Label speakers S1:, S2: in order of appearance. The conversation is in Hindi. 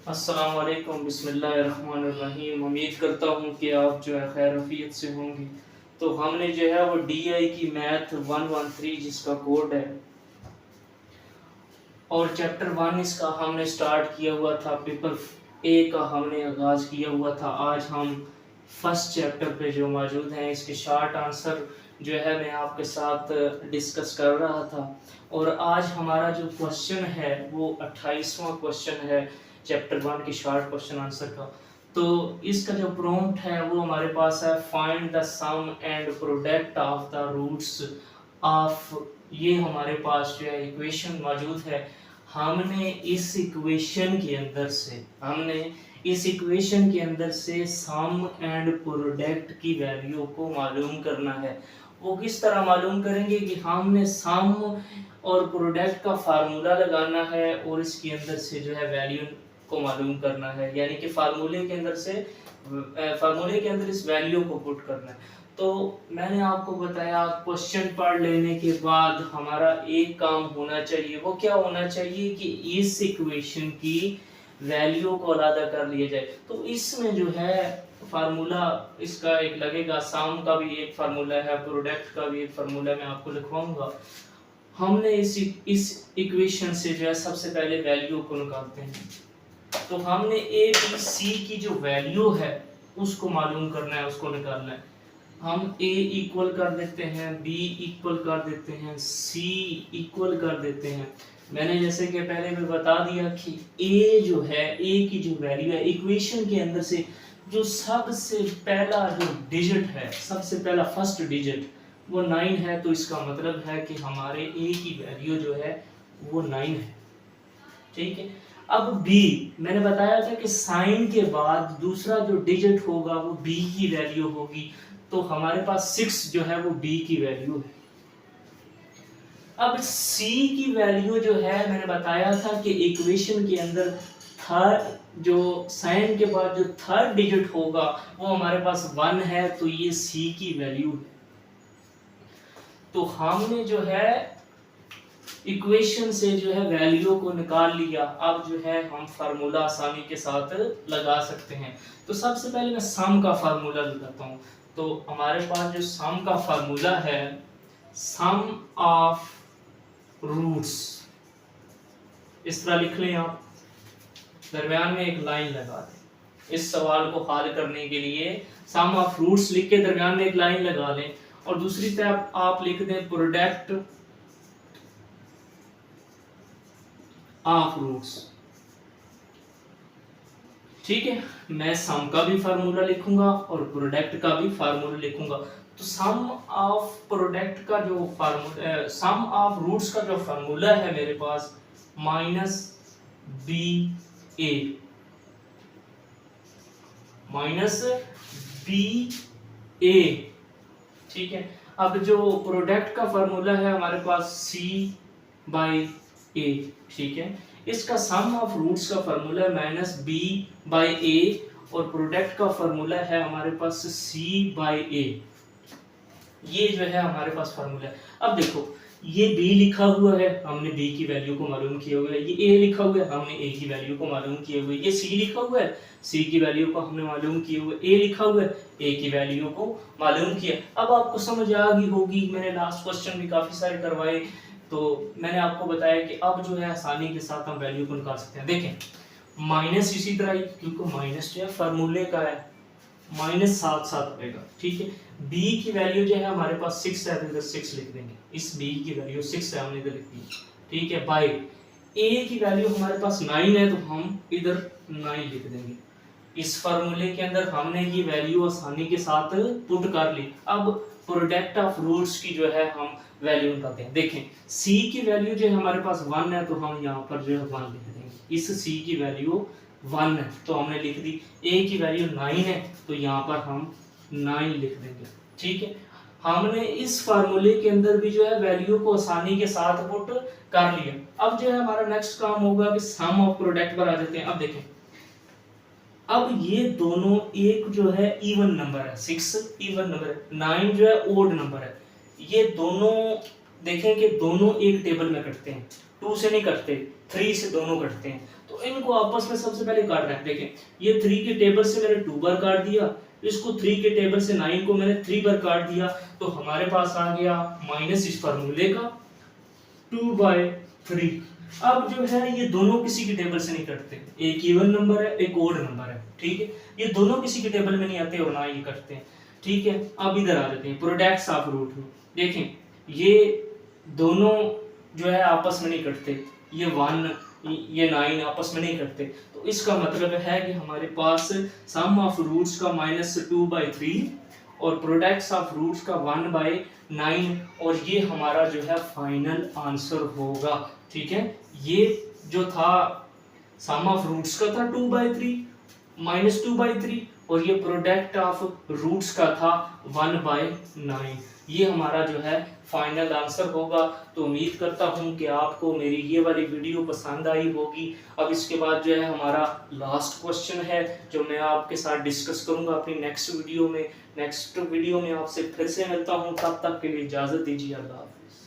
S1: अस्सलाम वालेकुम बिस्मिल्लाहिर्रहमानिर्रहीम। उम्मीद करता हूँ कि आप जो है खैर आफियत से होंगे। तो हमने जो है वो DI की मैथ 113 जिसका कोड है और चैप्टर 1 इसका हमने स्टार्ट किया हुआ था, पेपर ए का हमने आगाज़ किया हुआ था। आज हम फर्स्ट चैप्टर पे जो मौजूद हैं इसके शॉर्ट आंसर जो है मैं आपके साथ डिस्कस कर रहा था। और आज हमारा जो क्वेश्चन है वो 28वां क्वेश्चन है चैप्टर 1 के शॉर्ट क्वेश्चन आंसर का। तो इसका जो प्रॉम्प्ट है वो हमारे पास है, find the sum and product of the roots of. ये हमारे पास जो है इक्वेशन मौजूद है। हमने इस इक्वेशन के अंदर से सम एंड प्रोडक्ट की वैल्यू को मालूम करना है। वो किस तरह मालूम करेंगे कि हमने सम और प्रोडक्ट का फार्मूला लगाना है और इसके अंदर से जो है वैल्यू को मालूम करना है, यानी कि फार्मूले के अंदर इस वैल्यू को पुट करना है। तो मैंने आपको बताया क्वेश्चन पढ़ लेने के बाद हमारा एक काम होना चाहिए, वो क्या होना चाहिए कि इस इक्वेशन की वैल्यू को अलग कर लिया जाए। तो इसमें जो है फार्मूला इसका एक लगेगा, सम का भी एक फार्मूला है, प्रोडक्ट का भी एक फार्मूला मैं आपको लिखवाऊंगा। हमने इस इक्वेशन से जो है सबसे पहले वैल्यू को निकालते हैं। तो हमने ए बी सी की जो वैल्यू है उसको मालूम करना है, उसको निकालना है। हम ए इक्वल कर देते हैं, बी इक्वल कर देते हैं, सी इक्वल कर देते हैं। मैंने जैसे कि पहले भी बता दिया कि ए जो है, ए की जो वैल्यू है इक्वेशन के अंदर से जो सबसे पहला जो डिजिट है, सबसे पहला फर्स्ट डिजिट वो 9 है। तो इसका मतलब है कि हमारे ए की वैल्यू जो है वो 9 है। ठीक है। अब बी, मैंने बताया था कि साइन के बाद दूसरा जो डिजिट होगा वो बी की वैल्यू होगी। तो हमारे पास 6 जो है वो बी की वैल्यू है। अब सी की वैल्यू जो है, मैंने बताया था कि इक्वेशन के अंदर थर्ड जो साइन के बाद जो थर्ड डिजिट होगा वो हमारे पास 1 है। तो ये सी की वैल्यू है। तो हमने जो है इक्वेशन से जो है वैल्यू को निकाल लिया। अब जो है हम फार्मूला आसानी के साथ लगा सकते हैं। तो सबसे पहले मैं सम का फार्मूला लगाता हूँ। तो हमारे पास जो सम का फार्मूला है, सम ऑफ रूट्स, इस तरह लिख लें आप, दरमियान में एक लाइन लगा दें। इस सवाल को हल करने के लिए सम ऑफ रूट्स लिख के दरमियान में एक लाइन लगा लें और दूसरी तरफ आप लिख दें प्रोडक्ट ऑफ रूट्स। ठीक है, मैं सम का भी फार्मूला लिखूंगा और प्रोडक्ट का भी फार्मूला लिखूंगा। तो सम ऑफ प्रोडक्ट का जो फार्मूला, सम ऑफ रूट्स का जो फार्मूला है मेरे पास माइनस बी ए, माइनस बी ए। ठीक है। अब जो प्रोडक्ट का फार्मूला है हमारे पास सी बाई ए। ठीक है। इसका सम ऑफ रूट्स का फार्मूला है माइनस बी बाई ए और प्रोडक्ट का फार्मूला है हमारे पास सी बाई ए। ये जो है हमारे पास फार्मूला है। अब देखो, ये बी लिखा हुआ है, हमने बी की वैल्यू को मालूम किया हुआ है। ये ए लिखा हुआ है, हमने ए की वैल्यू को मालूम किया हुआ है। ये सी लिखा हुआ है, सी की वैल्यू को हमने मालूम किया हुआ है। ए लिखा हुआ है, ए की वैल्यू को मालूम किया। अब आपको समझ आ गई होगी, मैंने लास्ट क्वेश्चन भी काफी सारे करवाए। तो मैंने आपको बताया कि अब जो है आसानी के साथ हम वैल्यू को निकाल सकते हैं। देखें, माइनस इसी तरह ही, क्योंकि माइनस जो है फार्मूले का है, माइनस साथ साथ आएगा। ठीक है। b की वैल्यू जो है हमारे पास 6 है, तो इधर 6 लिख देंगे। इस b की वैल्यू 6 है, हमने इधर लिख दी। ठीक है। बाय a की वैल्यू हमारे पास 9 है, तो हम इधर 9 लिख देंगे। इस फार्मूले के अंदर हमने ये वैल्यू आसानी के साथ पुट कर ली। अब प्रोडक्ट ऑफ रूट्स की जो है हम वैल्यू निकालते हैं। देखें, c की वैल्यू जो है हमारे पास 1 है, तो हम यहाँ पर जो है 1 लिख देंगे। इस c की वैल्यू 1 है तो हमने लिख दी। a की वैल्यू 9 है, तो यहाँ पर हम 9 लिख देंगे। ठीक है। हमने इस फार्मूले के अंदर भी जो है वैल्यू को आसानी के साथ पुट कर लिया। अब जो है हमारा नेक्स्ट काम होगा कि सम ऑफ प्रोडक्ट पर आ जाते हैं। अब देखें, अब ये दोनों, एक जो है इवन नंबर है, 6 इवन नंबर है, 9 जो है ओड नंबर है। ये दोनों देखें कि दोनों एक टेबल में कटते हैं, 2 से नहीं कटते। 3 से दोनों कटते हैं, तो इनको आपस में सबसे पहले काट रहे हैं। देखें, ये 3 के टेबल से मैंने 2 बार काट दिया, इसको 3 के टेबल से 9 को मैंने 3 बार काट दिया, तो हमारे पास आ गया माइनस इस फार्मूले का 2/3। अब जो है ये दोनों किसी के टेबल से नहीं कटते, एक इवन नंबर है एक ओड नंबर है, ठीक है, ये दोनों किसी के टेबल में नहीं आते और ना ये कटते हैं, ठीक है। अब इधर आ जाते हैं प्रोडक्ट्स ऑफ रूट में। देखें, ये दोनों जो है आपस में नहीं कटते, ये 1 ये 9 आपस में नहीं कटते, तो इसका मतलब है कि हमारे पास सम ऑफ रूट्स का -2/3 और प्रोडक्ट्स ऑफ रूट्स का 1/9, और ये हमारा जो है फाइनल आंसर होगा, ठीक है। ये जो था सम ऑफ रूट्स का था 2/3 -2/3, और ये प्रोडक्ट ऑफ रूट्स का था 1/9, ये हमारा जो है फाइनल आंसर होगा। तो उम्मीद करता हूँ कि आपको मेरी ये वाली वीडियो पसंद आई होगी। अब इसके बाद जो है हमारा लास्ट क्वेश्चन है जो मैं आपके साथ डिस्कस करूँगा अपनी नेक्स्ट वीडियो में। नेक्स्ट वीडियो में आपसे फिर से मिलता हूँ, तब तक के लिए इजाज़त दीजिए। अल्लाह हाफ़िज़।